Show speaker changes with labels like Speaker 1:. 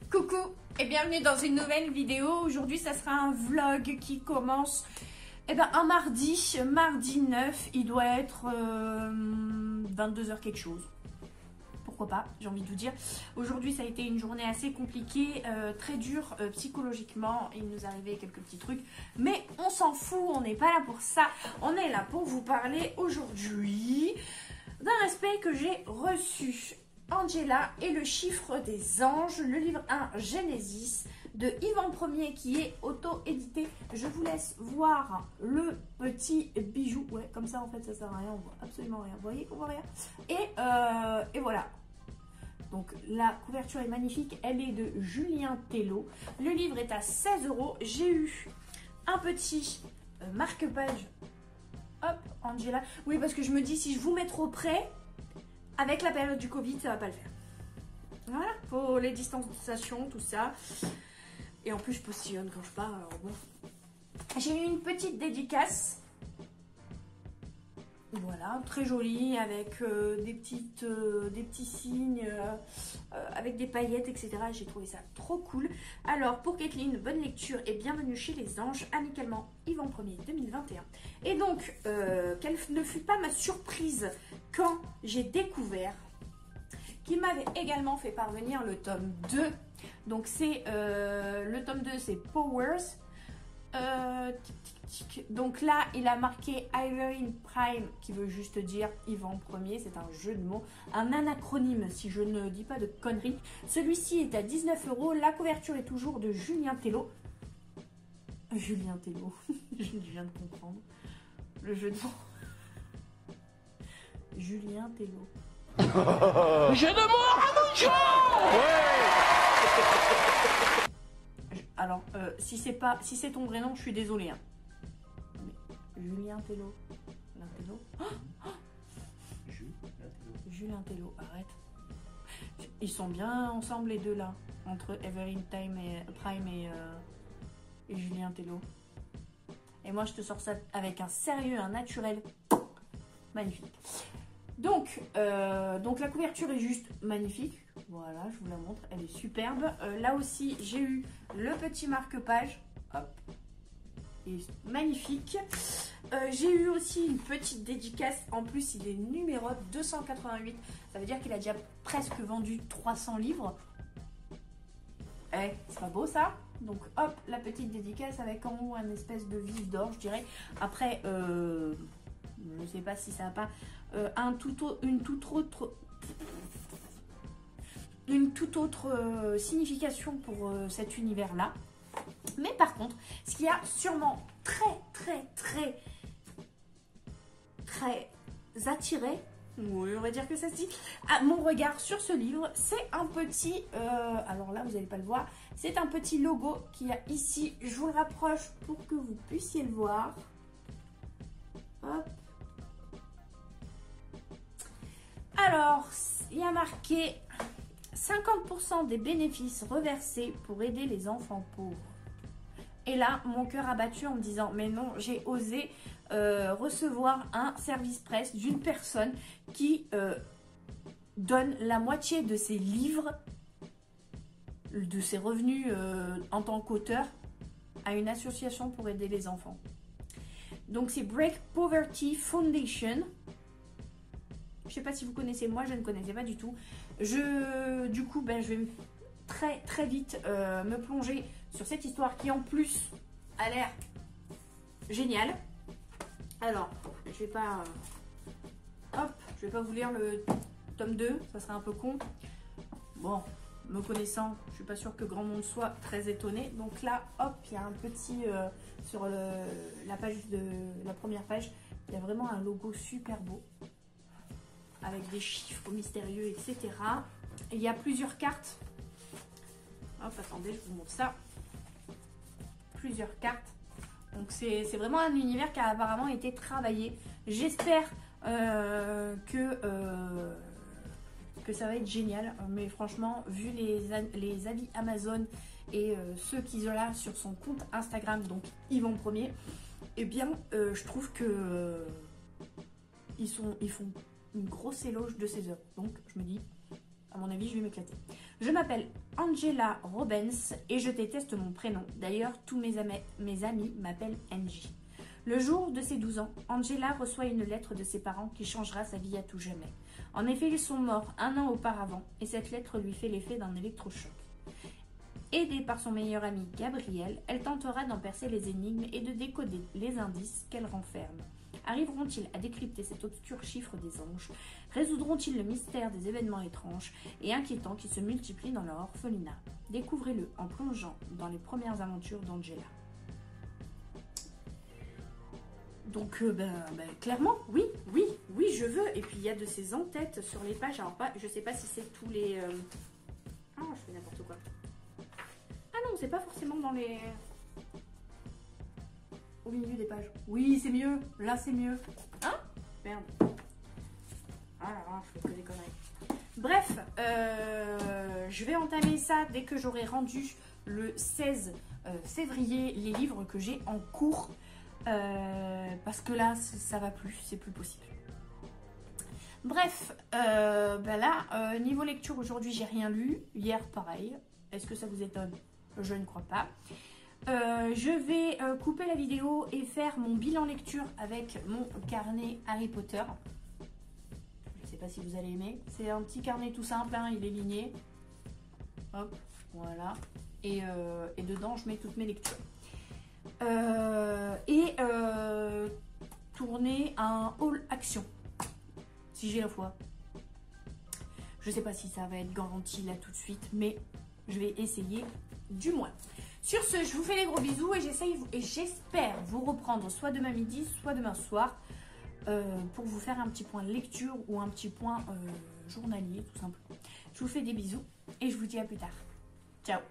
Speaker 1: Coucou et bienvenue dans une nouvelle vidéo. Aujourd'hui ça sera un vlog qui commence un mardi 9, il doit être 22h quelque chose. Pourquoi pas, j'ai envie de vous dire. Aujourd'hui ça a été une journée assez compliquée, très dure psychologiquement. Il nous arrivait quelques petits trucs, mais on s'en fout, on n'est pas là pour ça. On est là pour vous parler aujourd'hui d'un respect que j'ai reçu. Angela et le chiffre des anges, le livre 1 Genesis de Yvan Ier qui est auto-édité. Je vous laisse voir le petit bijou. Ouais, comme ça en fait ça sert à rien, on voit absolument rien. Vous voyez, on voit rien. Et voilà. Donc la couverture est magnifique, elle est de Julien Tello. Le livre est à 16 €. J'ai eu un petit marque-page. Hop, Angela. Oui, parce que je me dis si je vous mets trop près, avec la période du Covid, ça va pas le faire. Voilà, pour les distanciations, tout ça. Et en plus, je postillonne quand je pars, alors bon. J'ai eu une petite dédicace. Voilà, très jolie, avec des petits signes, avec des paillettes, etc. J'ai trouvé ça trop cool. Alors, pour Kathleen, bonne lecture et bienvenue chez les anges, amicalement Yvan Ier 2021. Et donc, quelle ne fut pas ma surprise quand j'ai découvert qu'il m'avait également fait parvenir le tome 2. Donc, c'est le tome 2, c'est Powers. Donc là, il a marqué Everine Prime, qui veut juste dire Yvan Ier, c'est un jeu de mots, un anacronyme si je ne dis pas de conneries. Celui-ci est à 19 €, la couverture est toujours de Julien Tello. Julien Tello, je viens de comprendre le jeu de mots. Julien Tello.
Speaker 2: Jeu de mots à mon jour.
Speaker 1: Alors, si c'est ton vrai nom, je suis désolée. Hein. Mais Julien Tello. Tello. Oh, Julien Tello, arrête. Ils sont bien ensemble les deux là, entre Everine Prime et Julien Tello. Et moi, je te sors ça avec un sérieux, un naturel. Magnifique. Donc la couverture est juste magnifique. Voilà, je vous la montre, elle est superbe. Là aussi, j'ai eu le petit marque-page. Hop. Il est magnifique. J'ai eu aussi une petite dédicace. En plus, il est numéro 288. Ça veut dire qu'il a déjà presque vendu 300 livres. Eh, c'est pas beau ça? Donc hop, la petite dédicace avec en haut un espèce de vif d'or, je dirais. Après, je ne sais pas si ça n'a pas une toute autre signification pour cet univers-là. Mais par contre, ce qui a sûrement très attiré, oui, on va dire que ça se dit, à mon regard sur ce livre, c'est un petit, alors là vous n'allez pas le voir, c'est un petit logo qu'il y a ici. Je vous le rapproche pour que vous puissiez le voir. Hop. Alors, il y a marqué 50% des bénéfices reversés pour aider les enfants pauvres. Et là, mon cœur a battu en me disant, mais non, j'ai osé recevoir un service presse d'une personne qui donne la moitié de ses livres, de ses revenus en tant qu'auteur, à une association pour aider les enfants. Donc c'est Break Poverty Foundation. Je ne sais pas si vous connaissez, moi je ne connaissais pas du tout. Du coup, je vais très vite me plonger sur cette histoire qui en plus a l'air géniale. Alors, je vais pas vous lire le tome 2, ça serait un peu con. Bon, me connaissant, je suis pas sûre que grand monde soit très étonné. Donc là, hop, il y a un petit sur la première page, il y a vraiment un logo super beau avec des chiffres mystérieux, etc. Et il y a plusieurs cartes. Hop, attendez, je vous montre ça. Plusieurs cartes. Donc c'est vraiment un univers qui a apparemment été travaillé. J'espère que ça va être génial. Mais franchement, vu les avis Amazon Et ceux qui sont là sur son compte Instagram, donc Yvan Premier, eh bien, je trouve que ils font une grosse éloge de ses œuvres. Donc, je me dis, à mon avis, je vais m'éclater. Je m'appelle Angela Robens et je déteste mon prénom. D'ailleurs, tous mes amis m'appellent Angie. Le jour de ses 12 ans, Angela reçoit une lettre de ses parents qui changera sa vie à tout jamais. En effet, ils sont morts 1 an auparavant et cette lettre lui fait l'effet d'un électrochoc. Aidée par son meilleur ami Gabriel, elle tentera d'en percer les énigmes et de décoder les indices qu'elle renferme. Arriveront-ils à décrypter cet obscur chiffre des anges? Résoudront-ils le mystère des événements étranges et inquiétants qui se multiplient dans leur orphelinat? Découvrez-le en plongeant dans les premières aventures d'Angela. Donc, clairement, oui, je veux. Et puis, il y a de ces en-têtes sur les pages. Alors, je sais pas si c'est tous les... Ah, je fais n'importe quoi. Ah non, c'est pas forcément dans les... Au milieu des pages. Oui, c'est mieux. Là, c'est mieux. Hein? Merde. Ah là là, je fais que des conneries. Bref, je vais entamer ça dès que j'aurai rendu le 16 février les livres que j'ai en cours. Parce que là, ça va plus, c'est plus possible. Bref, là, niveau lecture, aujourd'hui, j'ai rien lu. Hier, pareil. Est-ce que ça vous étonne? Je ne crois pas. Je vais couper la vidéo et faire mon bilan lecture avec mon carnet Harry Potter. Je ne sais pas si vous allez aimer. C'est un petit carnet tout simple, hein, il est ligné. Hop, voilà. Et dedans, je mets toutes mes lectures. Tourner un haul action, si j'ai la foi. Je sais pas si ça va être garanti là tout de suite, mais je vais essayer du moins. Sur ce, je vous fais des gros bisous et j'espère vous reprendre soit demain midi, soit demain soir pour vous faire un petit point lecture ou un petit point journalier tout simplement. Je vous fais des bisous et je vous dis à plus tard. Ciao.